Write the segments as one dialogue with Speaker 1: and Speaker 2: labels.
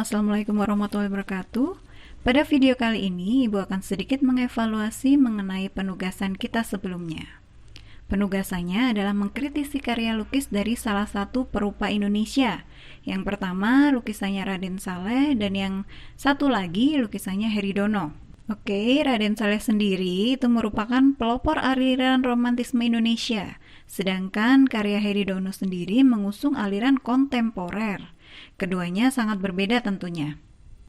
Speaker 1: Assalamualaikum warahmatullahi wabarakatuh. Pada video kali ini, Ibu akan sedikit mengevaluasi mengenai penugasan kita sebelumnya. Penugasannya adalah mengkritisi karya lukis dari salah satu perupa Indonesia. Yang pertama, lukisannya Raden Saleh, dan yang satu lagi, lukisannya Heri Dono. Oke, Raden Saleh sendiri itu merupakan pelopor aliran romantisme Indonesia, sedangkan karya Heri Dono sendiri mengusung aliran kontemporer. Keduanya sangat berbeda tentunya.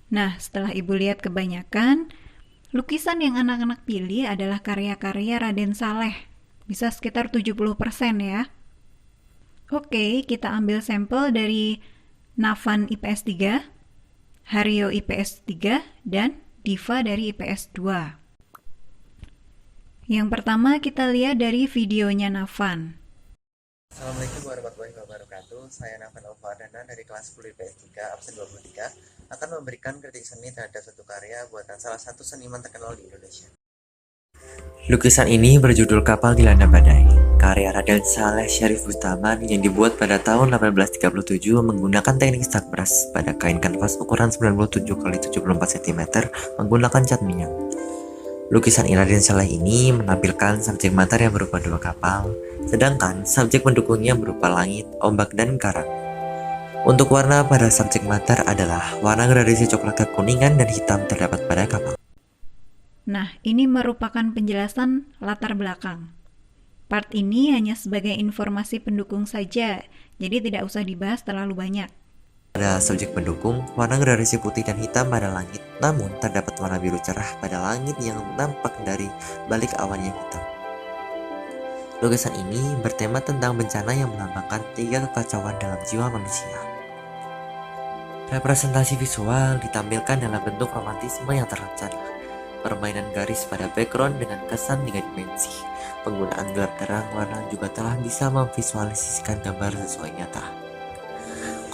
Speaker 1: Nah, setelah Ibu lihat kebanyakan, lukisan yang anak-anak pilih adalah karya-karya Raden Saleh. Bisa sekitar 70% ya. Oke, kita ambil sampel dari Nafan IPS 3, Haryo IPS 3, dan Diva dari IPS 2. Yang pertama kita lihat dari videonya Nafan.
Speaker 2: Assalamualaikum warahmatullahi wabarakatuh. Saya Nafan Alfadana dari kelas 10 IPS 3 absen 23 akan memberikan kritik seni terhadap satu karya buatan salah satu seniman terkenal di Indonesia. Lukisan ini berjudul Kapal Dilanda Badai, karya Raden Saleh Syarif Bustaman yang dibuat pada tahun 1837 menggunakan teknik stak beras pada kain kanvas ukuran 97 x 74 cm menggunakan cat minyak. Lukisan Raden Saleh ini menampilkan subjek mater yang berupa dua kapal, sedangkan subjek pendukungnya berupa langit, ombak, dan karang. Untuk warna pada subjek mater adalah warna gradasi coklat kekuningan dan hitam terdapat pada kapal.
Speaker 1: Nah, ini merupakan penjelasan latar belakang. Part ini hanya sebagai informasi pendukung saja, jadi tidak usah dibahas terlalu banyak.
Speaker 2: Pada subjek pendukung, warna gradasi putih dan hitam pada langit, namun terdapat warna biru cerah pada langit yang nampak dari balik awan yang hitam. Lukisan ini bertema tentang bencana yang melambangkan tiga kekacauan dalam jiwa manusia. Representasi visual ditampilkan dalam bentuk romantisme yang terencana. Permainan garis pada background dengan kesan 3 dimensi. Penggunaan gelap terang warna juga telah bisa memvisualisasikan gambar sesuai nyata.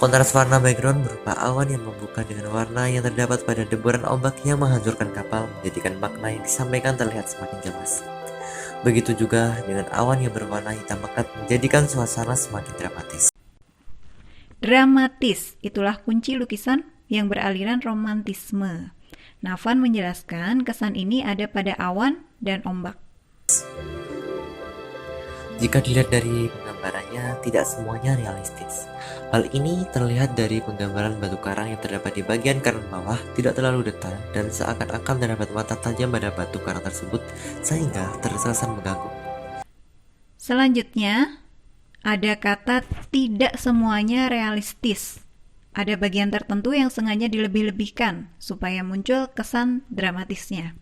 Speaker 2: Kontras warna background berupa awan yang membuka dengan warna yang terdapat pada deburan ombak yang menghancurkan kapal menjadikan makna yang disampaikan terlihat semakin jelas. Begitu juga dengan awan yang berwarna hitam pekat menjadikan suasana semakin dramatis.
Speaker 1: Dramatis, itulah kunci lukisan yang beraliran romantisme. Nafan menjelaskan kesan ini ada pada awan dan ombak.
Speaker 2: Jika dilihat dari penggambarannya, tidak semuanya realistis. Hal ini terlihat dari penggambaran batu karang yang terdapat di bagian kanan bawah tidak terlalu detail dan seakan-akan terdapat mata tajam pada batu karang tersebut sehingga terkesan mengganggu.
Speaker 1: Selanjutnya, ada kata tidak semuanya realistis. Ada bagian tertentu yang sengaja dilebih-lebihkan supaya muncul kesan dramatisnya.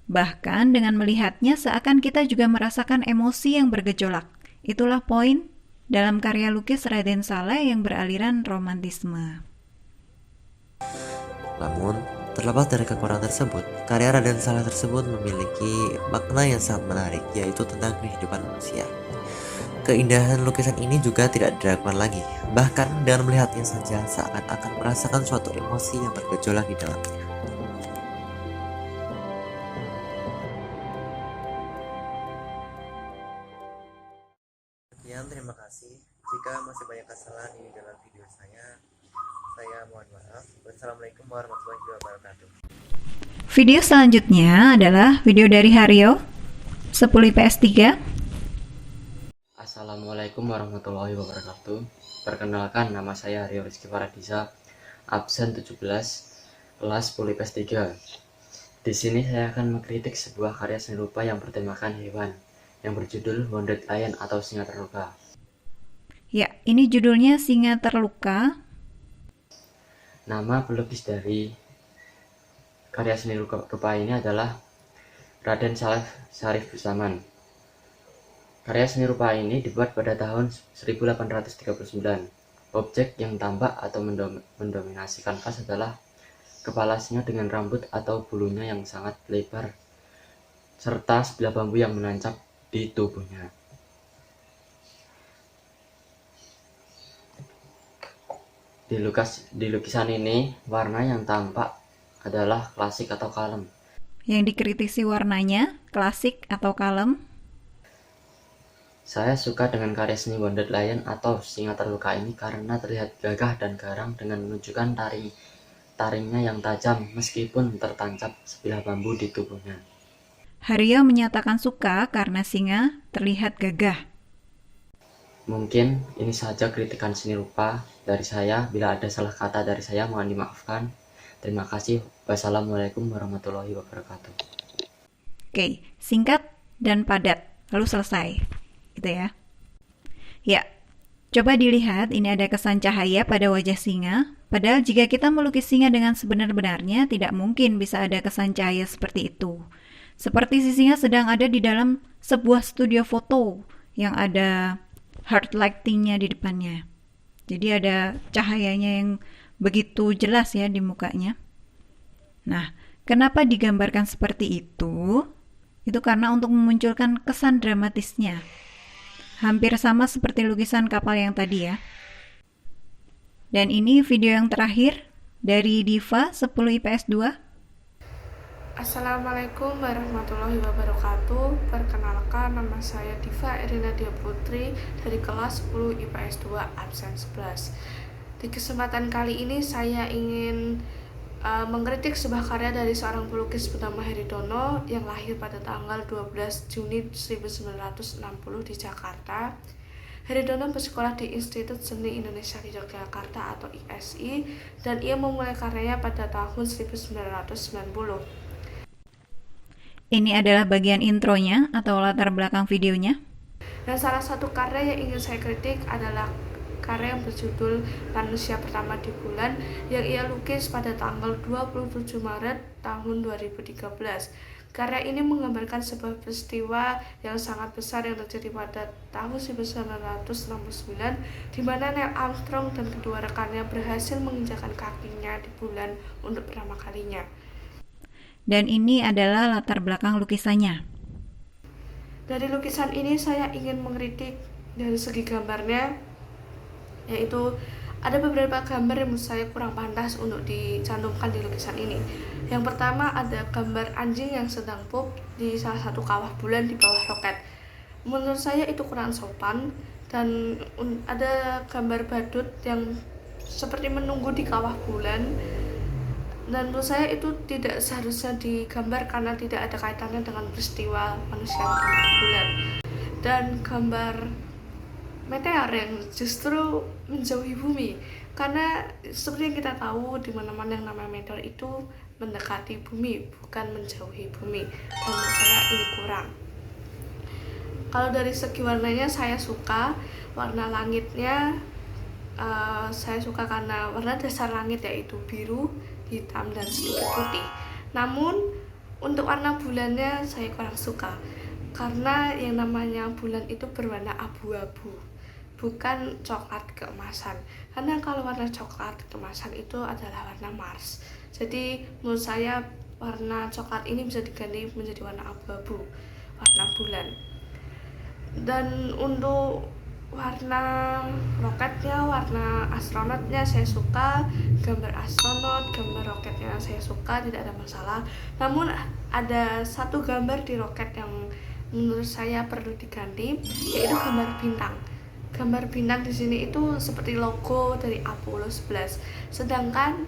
Speaker 1: Bahkan dengan melihatnya seakan kita juga merasakan emosi yang bergejolak. Itulah poin dalam karya lukis Raden Saleh yang beraliran romantisme.
Speaker 2: Namun, terlepas dari kekurangan tersebut, karya Raden Saleh tersebut memiliki makna yang sangat menarik, yaitu tentang kehidupan manusia. Keindahan lukisan ini juga tidak diragukan lagi, bahkan dengan melihatnya saja seakan-akan merasakan suatu emosi yang bergejolak di dalamnya. Sekian, terima kasih. Jika masih banyak kesalahan di dalam video saya mohon maaf. Wassalamualaikum warahmatullahi wabarakatuh.
Speaker 1: Video selanjutnya adalah video dari Haryo 10 IPS 3.
Speaker 3: Assalamualaikum warahmatullahi wabarakatuh. Perkenalkan, nama saya Rio Rizky Faradisa, absen 17, kelas 10 IPS 3. Di sini saya akan mengkritik sebuah karya seni rupa yang bertemakan hewan, yang berjudul Wounded Lion atau Singa Terluka.
Speaker 1: Ya, ini judulnya Singa Terluka.
Speaker 3: Nama pelukis dari karya seni rupa ini adalah Raden Saleh Syarif Bustaman. Karya seni rupa ini dibuat pada tahun 1839. Objek yang tampak atau mendominasi kanvas adalah kepala singa dengan rambut atau bulunya yang sangat lebar, serta sebilah bambu yang menancap di tubuhnya. Di lukisan ini, warna yang tampak adalah klasik atau kalem.
Speaker 1: Yang dikritisi warnanya, klasik atau kalem.
Speaker 3: Saya suka dengan karya seni Wounded Lion atau singa terluka ini karena terlihat gagah dan garang dengan menunjukkan taringnya yang tajam meskipun tertancap sebilah bambu di tubuhnya.
Speaker 1: Haria menyatakan suka karena singa terlihat gagah.
Speaker 3: Mungkin ini saja kritikan seni rupa dari saya. Bila ada salah kata dari saya, mohon dimaafkan. Terima kasih. Wassalamualaikum warahmatullahi wabarakatuh.
Speaker 1: Oke, singkat dan padat, lalu selesai. Gitu ya. Ya, coba dilihat, ini ada kesan cahaya pada wajah singa. Padahal jika kita melukis singa dengan sebenar-benarnya, tidak mungkin bisa ada kesan cahaya seperti itu. Seperti si singa sedang ada di dalam sebuah studio foto yang ada hard lighting-nya di depannya. Jadi ada cahayanya yang begitu jelas ya di mukanya. Nah, kenapa digambarkan seperti itu? Itu karena untuk memunculkan kesan dramatisnya. Hampir sama seperti lukisan kapal yang tadi ya. Dan ini video yang terakhir dari Diva 10 IPS 2.
Speaker 4: Assalamualaikum warahmatullahi wabarakatuh. Perkenalkan, nama saya Diva Erina Dia Putri dari kelas 10 IPS 2 absen 11. Di kesempatan kali ini saya ingin mengkritik sebuah karya dari seorang pelukis bernama Heridono yang lahir pada tanggal 12 Juni 1960 di Jakarta. Heridono bersekolah di Institut Seni Indonesia di Yogyakarta atau ISI dan ia memulai karyanya pada tahun 1990.
Speaker 1: Ini adalah bagian intronya atau latar belakang videonya.
Speaker 4: Dan salah satu karya yang ingin saya kritik adalah karya yang berjudul Manusia Pertama di Bulan yang ia lukis pada tanggal 27 Maret tahun 2013. Karya ini menggambarkan sebuah peristiwa yang sangat besar yang terjadi pada tahun 1969 di mana Neil Armstrong dan kedua rekannya berhasil menginjakkan kakinya di bulan untuk pertama kalinya.
Speaker 1: Dan ini adalah latar belakang lukisannya.
Speaker 4: Dari lukisan ini saya ingin mengkritik dari segi gambarnya, yaitu ada beberapa gambar yang menurut saya kurang pantas untuk dicantumkan di lukisan ini. Yang pertama ada gambar anjing yang sedang pup di salah satu kawah bulan di bawah roket. Menurut saya itu kurang sopan. Dan ada gambar badut yang seperti menunggu di kawah bulan. Dan menurut saya itu tidak seharusnya digambar karena tidak ada kaitannya dengan peristiwa manusia di bulan. Dan gambar meteor yang justru menjauhi bumi, karena seperti yang kita tahu di mana-mana yang namanya meteor itu mendekati bumi, bukan menjauhi bumi. Dan menurut saya ini kurang. Kalau dari segi warnanya saya suka warna langitnya. Saya suka karena warna dasar langit yaitu biru, hitam, dan sedikit putih. Namun untuk warna bulannya saya kurang suka karena yang namanya bulan itu berwarna abu-abu, bukan coklat keemasan. Karena kalau warna coklat keemasan itu adalah warna Mars. Jadi menurut saya warna coklat ini bisa diganti menjadi warna abu-abu, warna bulan. Dan untuk warna roketnya, warna astronotnya saya suka, gambar astronot, gambar roketnya saya suka, tidak ada masalah. Namun ada satu gambar di roket yang menurut saya perlu diganti, yaitu gambar bintang. Gambar bintang di sini itu seperti logo dari Apollo 11. Sedangkan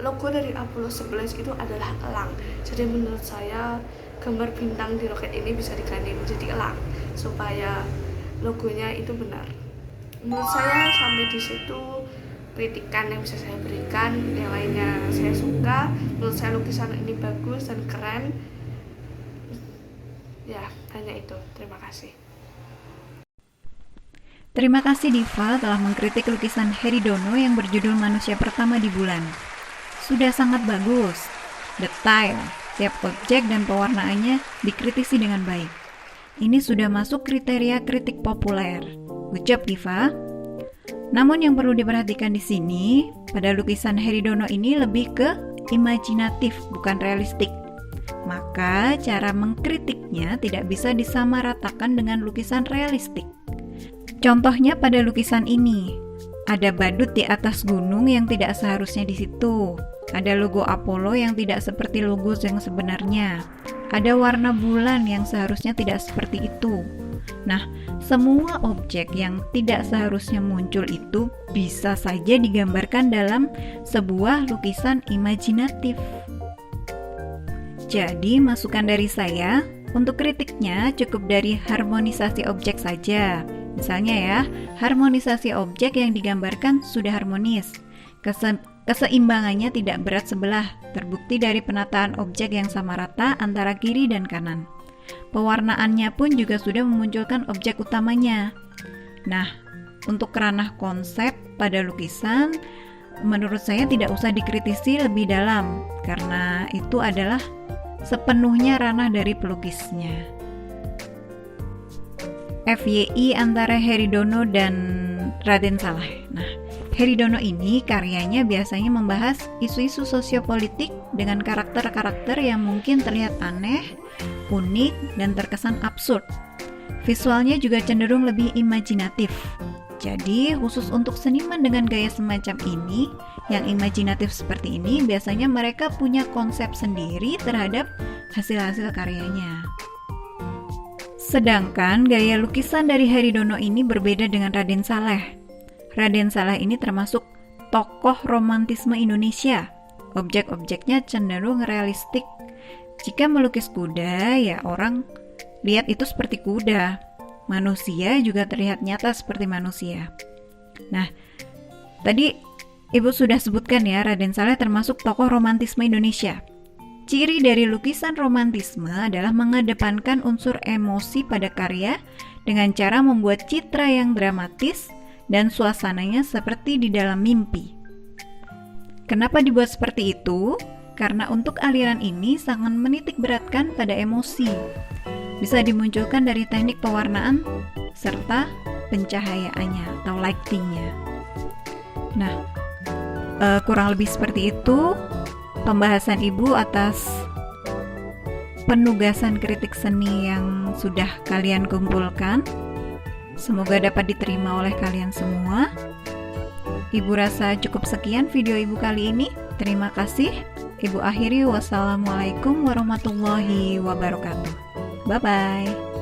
Speaker 4: logo dari Apollo 11 itu adalah elang. Jadi menurut saya gambar bintang di roket ini bisa diganti menjadi elang supaya logonya itu benar. Menurut saya sampai di situ kritikan yang bisa saya berikan. Yang lainnya saya suka. Menurut saya lukisan ini bagus dan keren. Ya, hanya itu. Terima kasih.
Speaker 1: Terima kasih Diva telah mengkritik lukisan Heridono yang berjudul Manusia Pertama di Bulan. Sudah sangat bagus, detail, tiap objek dan pewarnaannya dikritisi dengan baik. Ini sudah masuk kriteria kritik populer. Good job, Diva. Namun yang perlu diperhatikan di sini, pada lukisan Heridono ini lebih ke imajinatif, bukan realistik. Maka cara mengkritiknya tidak bisa disamaratakan dengan lukisan realistik. Contohnya pada lukisan ini, ada badut di atas gunung yang tidak seharusnya di situ. Ada logo Apollo yang tidak seperti logo yang sebenarnya. Ada warna bulan yang seharusnya tidak seperti itu. Nah, semua objek yang tidak seharusnya muncul itu bisa saja digambarkan dalam sebuah lukisan imajinatif. Jadi, masukan dari saya, untuk kritiknya cukup dari harmonisasi objek saja. Misalnya ya, harmonisasi objek yang digambarkan sudah harmonis. Keseimbangannya tidak berat sebelah, terbukti dari penataan objek yang sama rata antara kiri dan kanan. Pewarnaannya pun juga sudah memunculkan objek utamanya. Nah, untuk ranah konsep pada lukisan, menurut saya tidak usah dikritisi lebih dalam, karena itu adalah sepenuhnya ranah dari pelukisnya. FYI antara Heridono dan Raden Saleh. Nah, Heridono ini karyanya biasanya membahas isu-isu sosiopolitik dengan karakter-karakter yang mungkin terlihat aneh, unik, dan terkesan absurd. Visualnya juga cenderung lebih imajinatif. Jadi, khusus untuk seniman dengan gaya semacam ini, yang imajinatif seperti ini, biasanya mereka punya konsep sendiri terhadap hasil-hasil karyanya. Sedangkan gaya lukisan dari Heridono ini berbeda dengan Raden Saleh. Raden Saleh ini termasuk tokoh romantisme Indonesia. Objek-objeknya cenderung realistik. Jika melukis kuda, ya orang lihat itu seperti kuda. Manusia juga terlihat nyata seperti manusia. Nah, tadi Ibu sudah sebutkan ya, Raden Saleh termasuk tokoh romantisme Indonesia. Ciri dari lukisan romantisme adalah mengedepankan unsur emosi pada karya dengan cara membuat citra yang dramatis dan suasananya seperti di dalam mimpi. Kenapa dibuat seperti itu? Karena untuk aliran ini sangat menitik beratkan pada emosi. Bisa dimunculkan dari teknik pewarnaan serta pencahayaannya atau lightingnya. Nah, kurang lebih seperti itu pembahasan Ibu atas penugasan kritik seni yang sudah kalian kumpulkan. Semoga dapat diterima oleh kalian semua. Ibu rasa cukup sekian video Ibu kali ini. Terima kasih. Ibu akhiri, wassalamualaikum warahmatullahi wabarakatuh. Bye-bye.